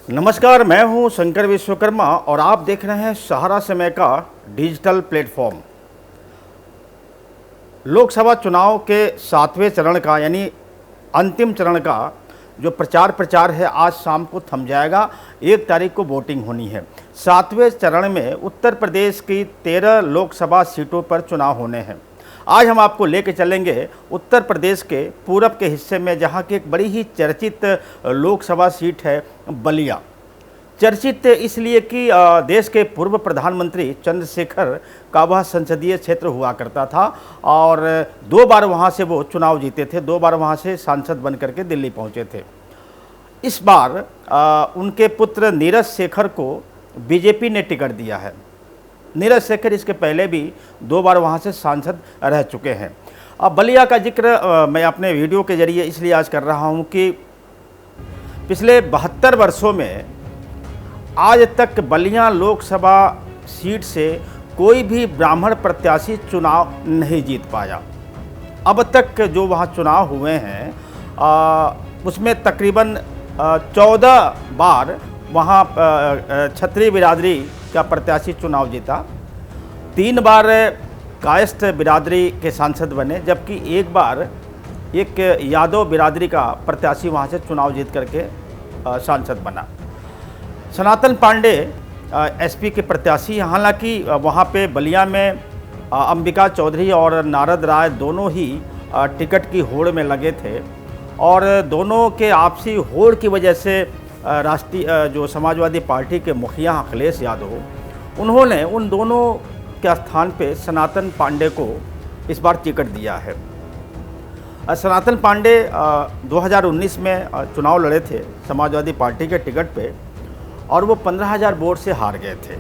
नमस्कार, मैं हूं शंकर विश्वकर्मा और आप देख रहे हैं सहारा समय का डिजिटल प्लेटफॉर्म। लोकसभा चुनाव के 7वें चरण का यानी अंतिम चरण का जो प्रचार है आज शाम को थम जाएगा। 1 तारीख को वोटिंग होनी है। 7वें चरण में उत्तर प्रदेश की 13 लोकसभा सीटों पर चुनाव होने हैं। आज हम आपको लेके चलेंगे उत्तर प्रदेश के पूरब के हिस्से में, जहां की एक बड़ी ही चर्चित लोकसभा सीट है बलिया। चर्चित इसलिए कि देश के पूर्व प्रधानमंत्री चंद्रशेखर का वह संसदीय क्षेत्र हुआ करता था और 2 बार वहां से वो चुनाव जीते थे, 2 बार वहां से सांसद बन करके दिल्ली पहुंचे थे। इस बार उनके पुत्र नीरज शेखर को बीजेपी ने टिकट दिया है। नीरज शेखर इसके पहले भी 2 बार वहाँ से सांसद रह चुके हैं। अब बलिया का जिक्र मैं अपने वीडियो के जरिए इसलिए आज कर रहा हूँ कि पिछले 72 वर्षों में आज तक बलिया लोकसभा सीट से कोई भी ब्राह्मण प्रत्याशी चुनाव नहीं जीत पाया। अब तक जो वहाँ चुनाव हुए हैं उसमें तकरीबन 14 बार वहाँ क्षत्रिय बिरादरी का प्रत्याशी चुनाव जीता, 3 बार कायस्थ बिरादरी के सांसद बने, जबकि 1 बार एक यादव बिरादरी का प्रत्याशी वहाँ से चुनाव जीत करके सांसद बना। सनातन पांडे एसपी के प्रत्याशी, हालांकि वहाँ पे बलिया में अंबिका चौधरी और नारद राय दोनों ही टिकट की होड़ में लगे थे और दोनों के आपसी होड़ की वजह से राष्ट्रीय जो समाजवादी पार्टी के मुखिया अखिलेश यादव, उन्होंने उन दोनों के स्थान पे सनातन पांडे को इस बार टिकट दिया है। सनातन पांडे 2019 में चुनाव लड़े थे समाजवादी पार्टी के टिकट पे और वो 15,000 वोट से हार गए थे।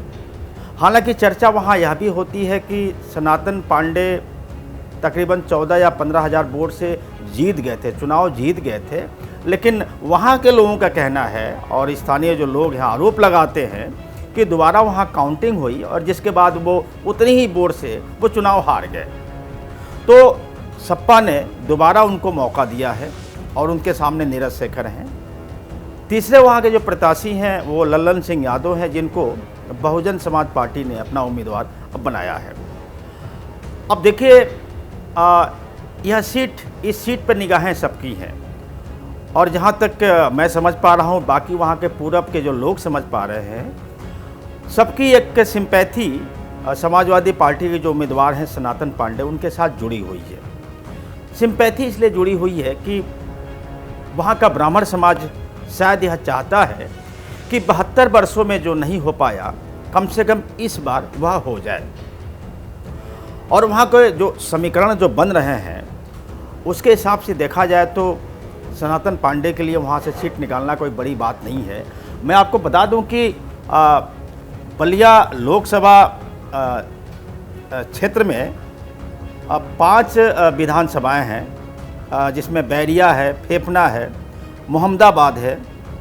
हालांकि चर्चा वहाँ यह भी होती है कि सनातन पांडे तकरीबन 14 या 15,000 वोट से जीत गए थे, चुनाव जीत गए थे, लेकिन वहाँ के लोगों का कहना है और स्थानीय जो लोग हैं आरोप लगाते हैं कि दोबारा वहाँ काउंटिंग हुई और जिसके बाद वो उतनी ही वोट से वो चुनाव हार गए। तो सपा ने दोबारा उनको मौका दिया है और उनके सामने नीरज शेखर हैं। तीसरे वहाँ के जो प्रत्याशी हैं वो लल्लन सिंह यादव हैं, जिनको बहुजन समाज पार्टी ने अपना उम्मीदवार बनाया है। अब देखिए, यह सीट, इस सीट पर निगाहें सबकी हैं और जहाँ तक मैं समझ पा रहा हूँ, बाकी वहाँ के पूरब के जो लोग समझ पा रहे हैं, सबकी एक सिंपैथी समाजवादी पार्टी के जो उम्मीदवार हैं सनातन पांडे, उनके साथ जुड़ी हुई है। सिंपैथी इसलिए जुड़ी हुई है कि वहाँ का ब्राह्मण समाज शायद यह चाहता है कि 72 वर्षों में जो नहीं हो पाया, कम से कम इस बार वह हो जाए। और वहाँ के जो समीकरण जो बन रहे हैं उसके हिसाब से देखा जाए तो सनातन पांडे के लिए वहाँ से सीट निकालना कोई बड़ी बात नहीं है। मैं आपको बता दूं कि बलिया लोकसभा क्षेत्र में 5 विधानसभाएं हैं, जिसमें बैरिया है, फेफना है, मोहम्मदाबाद है,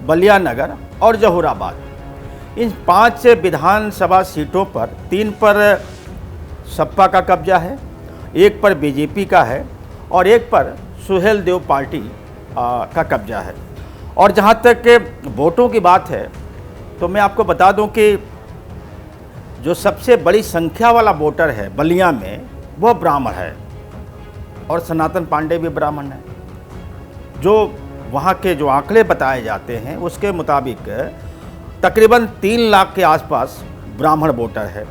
बलिया नगर और जहूराबाद। इन 5 विधानसभा सीटों पर 3 पर सपा का कब्जा है, 1 पर बीजेपी का है और 1 पर सुहेल देव पार्टी का कब्जा है। और जहाँ तक वोटों की बात है तो मैं आपको बता दूं कि जो सबसे बड़ी संख्या वाला वोटर है बलिया में वह ब्राह्मण है और सनातन पांडे भी ब्राह्मण है। जो वहाँ के जो आंकड़े बताए जाते हैं उसके मुताबिक तकरीबन 3 लाख के आसपास ब्राह्मण वोटर है,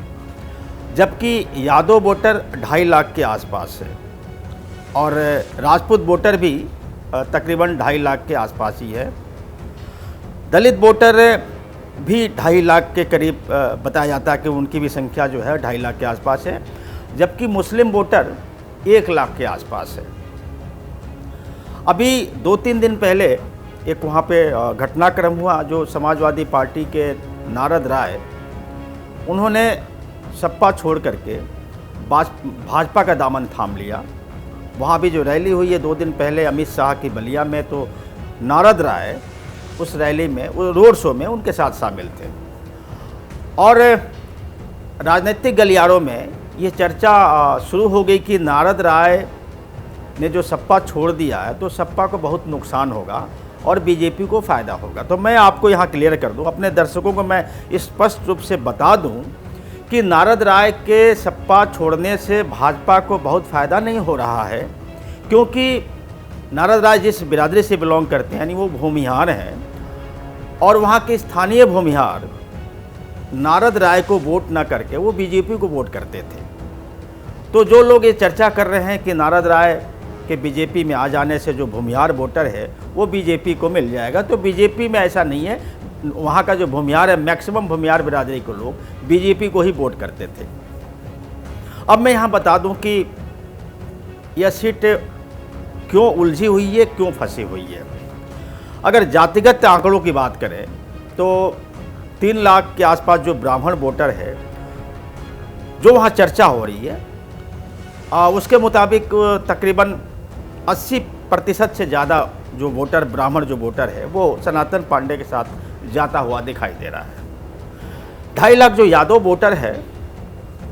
जबकि यादव वोटर 2.5 लाख के आसपास है और राजपूत वोटर भी तकरीबन 2.5 लाख के आसपास ही है। दलित वोटर भी 2.5 लाख के करीब बताया जाता है कि उनकी भी संख्या जो है 2.5 लाख के आसपास है, जबकि मुस्लिम वोटर 1 लाख के आसपास है। अभी 2-3 दिन पहले एक वहाँ पे घटनाक्रम हुआ, जो समाजवादी पार्टी के नारद राय, उन्होंने सपा छोड़ करके भाजपा का दामन थाम लिया। वहाँ भी जो रैली हुई है 2 दिन पहले अमित शाह की बलिया में, तो नारद राय उस रैली में, उस रोड शो में उनके साथ शामिल थे। और राजनीतिक गलियारों में ये चर्चा शुरू हो गई कि नारद राय ने जो सपा छोड़ दिया है तो सपा को बहुत नुकसान होगा और बीजेपी को फ़ायदा होगा। तो मैं आपको यहाँ क्लियर कर दूँ, अपने दर्शकों को मैं स्पष्ट रूप से बता दूँ कि नारद राय के सपा छोड़ने से भाजपा को बहुत फ़ायदा नहीं हो रहा है, क्योंकि नारद राय जिस बिरादरी से बिलोंग करते हैं यानी वो भूमिहार हैं, और वहाँ के स्थानीय भूमिहार नारद राय को वोट न करके वो बीजेपी को वोट करते थे। तो जो लोग ये चर्चा कर रहे हैं कि नारद राय के बीजेपी में आ जाने से जो भूमिहार वोटर है वो बीजेपी को मिल जाएगा, तो बीजेपी में ऐसा नहीं है। वहाँ का जो भूमिहार है, मैक्सिमम भूमिहार बिरादरी को लोग बीजेपी को ही वोट करते थे। अब मैं यहाँ बता दूँ कि यह सीट क्यों उलझी हुई है, क्यों फंसी हुई है। अगर जातिगत आंकड़ों की बात करें तो 3 लाख के आसपास जो ब्राह्मण वोटर है जो वहाँ चर्चा हो रही है, उसके मुताबिक तकरीबन 80% से ज़्यादा जो वोटर, ब्राह्मण जो वोटर है वो सनातन पांडे के साथ जाता हुआ दिखाई दे रहा है। 2.5 लाख जो यादव वोटर है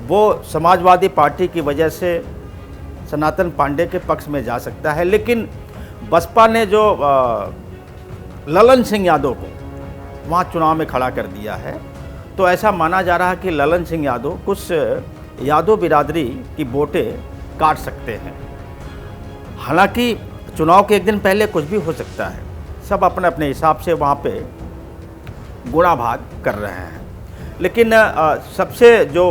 वो समाजवादी पार्टी की वजह से सनातन पांडे के पक्ष में जा सकता है, लेकिन बसपा ने जो ललन सिंह यादव को वहाँ चुनाव में खड़ा कर दिया है, तो ऐसा माना जा रहा है कि ललन सिंह यादव कुछ यादव बिरादरी की वोटें काट सकते हैं। हालांकि चुनाव के एक दिन पहले कुछ भी हो सकता है, सब अपने अपने हिसाब से वहाँ पे गुणा भाग कर रहे हैं। लेकिन सबसे जो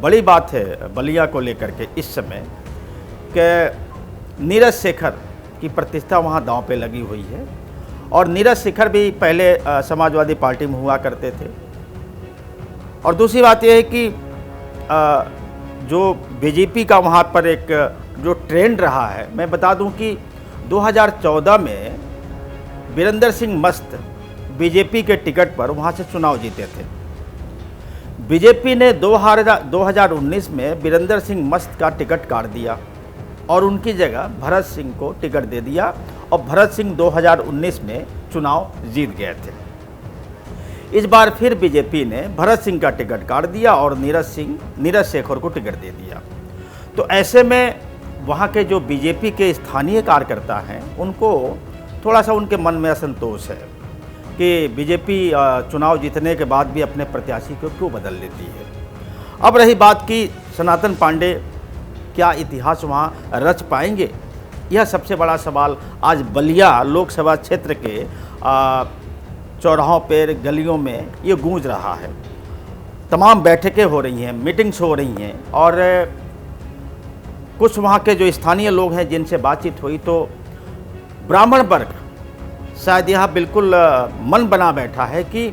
बड़ी बात है बलिया को लेकर के इस समय कि नीरज शेखर की प्रतिष्ठा वहाँ दांव पे लगी हुई है, और नीरज शेखर भी पहले समाजवादी पार्टी में हुआ करते थे। और दूसरी बात यह है कि जो बीजेपी का वहाँ पर एक जो ट्रेंड रहा है, मैं बता दूं कि 2014 में वीरेंद्र सिंह मस्त बीजेपी के टिकट पर वहाँ से चुनाव जीते थे। बीजेपी ने 2019 में वीरेंद्र सिंह मस्त का टिकट काट दिया और उनकी जगह भरत सिंह को टिकट दे दिया, और भरत सिंह 2019 में चुनाव जीत गए थे। इस बार फिर बीजेपी ने भरत सिंह का टिकट काट दिया और नीरज शेखर को टिकट दे दिया। तो ऐसे में वहाँ के जो बीजेपी के स्थानीय कार्यकर्ता हैं उनको थोड़ा सा उनके मन में असंतोष है कि बीजेपी चुनाव जीतने के बाद भी अपने प्रत्याशी को क्यों बदल लेती है। अब रही बात कि सनातन पांडे क्या इतिहास वहाँ रच पाएंगे, यह सबसे बड़ा सवाल आज बलिया लोकसभा क्षेत्र के चौराहों पर, गलियों में ये गूंज रहा है। तमाम बैठकें हो रही हैं, मीटिंग्स हो रही हैं, और कुछ वहाँ के जो स्थानीय लोग हैं जिनसे बातचीत हुई तो ब्राह्मण वर्ग शायद यह बिल्कुल मन बना बैठा है कि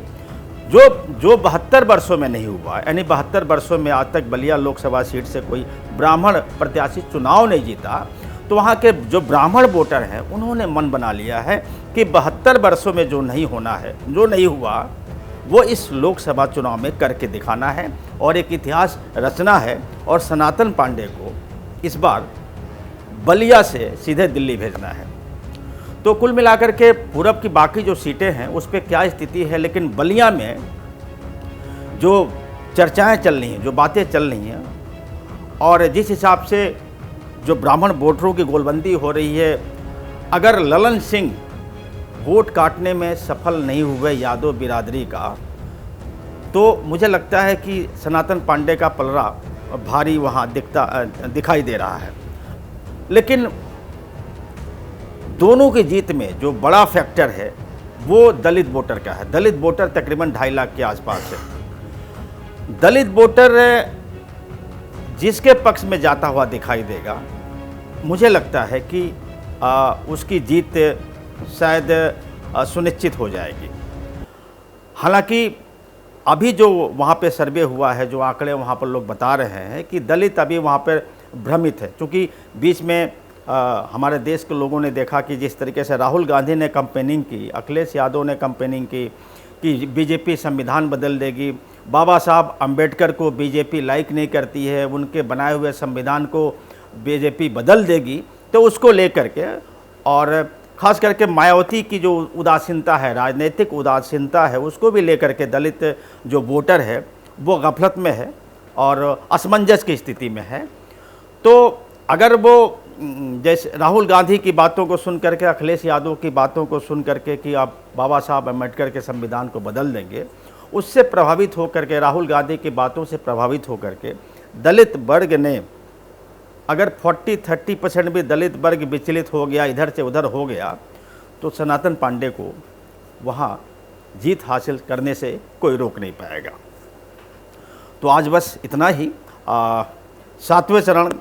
जो 72 वर्षों में नहीं हुआ, यानी 72 वर्षों में आज तक बलिया लोकसभा सीट से कोई ब्राह्मण प्रत्याशी चुनाव नहीं जीता, तो वहाँ के जो ब्राह्मण वोटर हैं उन्होंने मन बना लिया है कि 72 वर्षों में जो नहीं होना है, जो नहीं हुआ, वो इस लोकसभा चुनाव में करके दिखाना है और एक इतिहास रचना है, और सनातन पांडे को इस बार बलिया से सीधे दिल्ली भेजना है। तो कुल मिलाकर के पूरब की बाकी जो सीटें हैं उस पर क्या स्थिति है, लेकिन बलिया में जो चर्चाएं चल रही हैं, जो बातें चल रही हैं, और जिस हिसाब से जो ब्राह्मण वोटरों की गोलबंदी हो रही है, अगर ललन सिंह वोट काटने में सफल नहीं हुए यादव बिरादरी का, तो मुझे लगता है कि सनातन पांडे का पलड़ा भारी वहाँ दिखाई दे रहा है। लेकिन दोनों की जीत में जो बड़ा फैक्टर है वो दलित वोटर का है। दलित वोटर तकरीबन 2.5 लाख के आसपास है। दलित वोटर जिसके पक्ष में जाता हुआ दिखाई देगा, मुझे लगता है कि उसकी जीत शायद सुनिश्चित हो जाएगी। हालांकि अभी जो वहाँ पे सर्वे हुआ है, जो आंकड़े वहाँ पर लोग बता रहे हैं कि दलित अभी वहाँ पर भ्रमित है, क्योंकि बीच में हमारे देश के लोगों ने देखा कि जिस तरीके से राहुल गांधी ने कैंपेनिंग की, अखिलेश यादव ने कैंपेनिंग की कि बीजेपी संविधान बदल देगी, बाबा साहब अंबेडकर को बीजेपी लाइक नहीं करती है, उनके बनाए हुए संविधान को बीजेपी बदल देगी, तो उसको लेकर के, और ख़ास करके मायावती की जो उदासीनता है, राजनीतिक उदासीनता है, उसको भी लेकर के दलित जो वोटर है वो गफलत में है और असमंजस की स्थिति में है। तो अगर वो जैसे राहुल गांधी की बातों को सुन करके, अखिलेश यादव की बातों को सुन करके कि आप बाबा साहब अम्बेडकर के संविधान को बदल देंगे, उससे प्रभावित होकर के, राहुल गांधी की बातों से प्रभावित होकर के दलित वर्ग ने, अगर 40-30% भी दलित वर्ग विचलित हो गया, इधर से उधर हो गया, तो सनातन पांडे को वहाँ जीत हासिल करने से कोई रोक नहीं पाएगा। तो आज बस इतना ही। 7वें चरण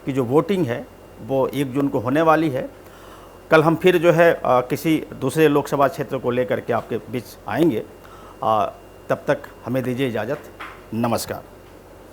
की जो वोटिंग है वो 1 जून को होने वाली है। कल हम फिर जो है किसी दूसरे लोकसभा क्षेत्र को लेकर के आपके बीच आएंगे। तब तक हमें दीजिए इजाज़त। नमस्कार।